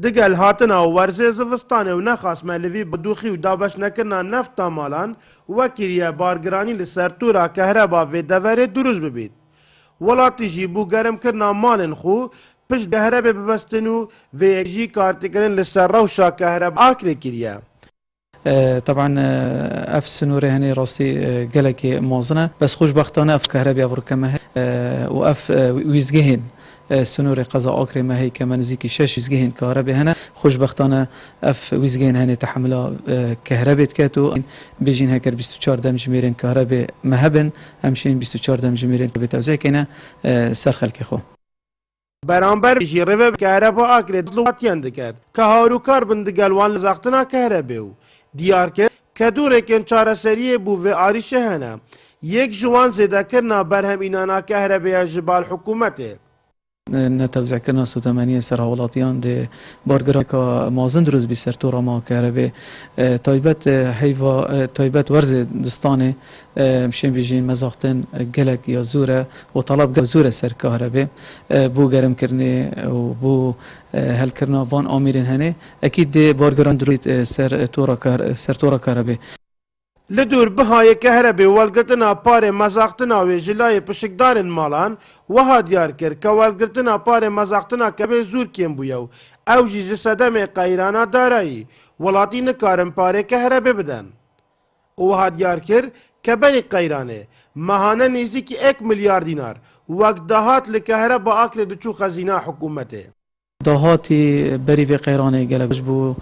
دگل هاتنا و ورزه زوستانه و نخواست ملوی بدوخی و دابش نکرنا نفتا مالان وکریه بارگرانی لسرطورا کهربا و دوره دروز ببید. ولاتی جی بو گرم کرنا مالن خو پشت کهربا ببستنو و یکجی کارتکرن لسر روشا کهربا آکره کریه. طبعا اف سنوره هني راستي قالك موازنه بس خوشبختانه اف كهرباء بركمه واف ويزجهن سنوره قضاء اكري ما هي كمان زيكي شاش ويزجهن كهرباء هنا خوشبختانه اف ويزجهن هني تحمله كهرباء كاتو بيجين هكر 24 دمج ميرن كهرباء مهبن همشين 24 دمج ميرن بتوزيع كنا سرخل كخو برانبر جی روی کهربا آکره دلواتیان دکرد که هاروکار بندگل وان لزاقتنا کهربه و دیار کرد که دوره کن چاره سریه بو و آریشه هنه یک جوان زیده کرنا برهم اینانا کهربه جبال حکومته نتوزع كنا 180 سرهولاتيان دي بارگرا مازن دروز بي سرتورا ما كهرباء تايبت هيفا تايبت ورز دستاني مشين بيجين مزاقتن قلق يا زوره وطلب زوره سر كهرباء بو گرم كرني وبو هل كرنا بان اميرين هني اكيد دي بارگران دروز سرتورا كهرباء لدور بهای کهربی والگرتنا پار مزاقتنا و جلای پشکدارن مالان وها دیار کرد که والگرتنا پار مزاقتنا کبه زور کم بویو او جیز صدم قیرانا دارایی ولاتی نکارن پار کهربی بدن وها دیار کرد که بنی قیرانه ماهانه نیزی که 1 میلیارد دینار وقت دهات لکهربا آکل دچو خزینه حکومته دهاتی بری و قیرانه گلگش بو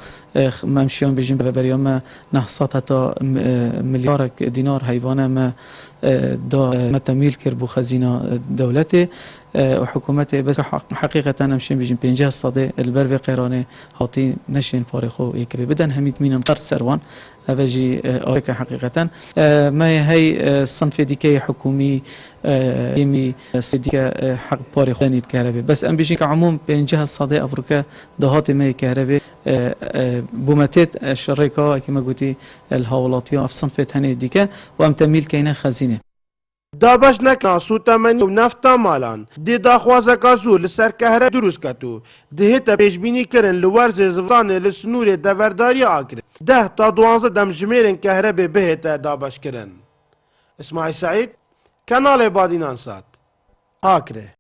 ممشیان بیشیم به بریام نحصت حتی میلیارد دینار حیوانه ما تمویل کرد بو خزینه دولته و حکومت بس حقیقتا نمشیم بیشیم 50 صده البر و قیرانه هاتی نشین پارخو یکری بدن همید مینم قرد سروان اوجی آرک حقیقتا ما هی صنف دیگه حکومی یمی دیگه حق پارخو نید کهربه بس ام بیشیم که عموم 50 صده افریقا دهات ما کهربه بومتت شرکا که ما گویی الهولاتیا اف صنف هنی دیگه و ام تمویل کینه خزینه دابش نکنا سوتمنی و نفتا مالان دی داخوازه کازو لسر کهره دروز کتو ده تا پیشبینی کرن لورز زفتان لسنور دورداری آکره 10 تا 12 دمجمیرن کهره به تا دابش کرن اسماعیل سعید کانال بادینان سات آکره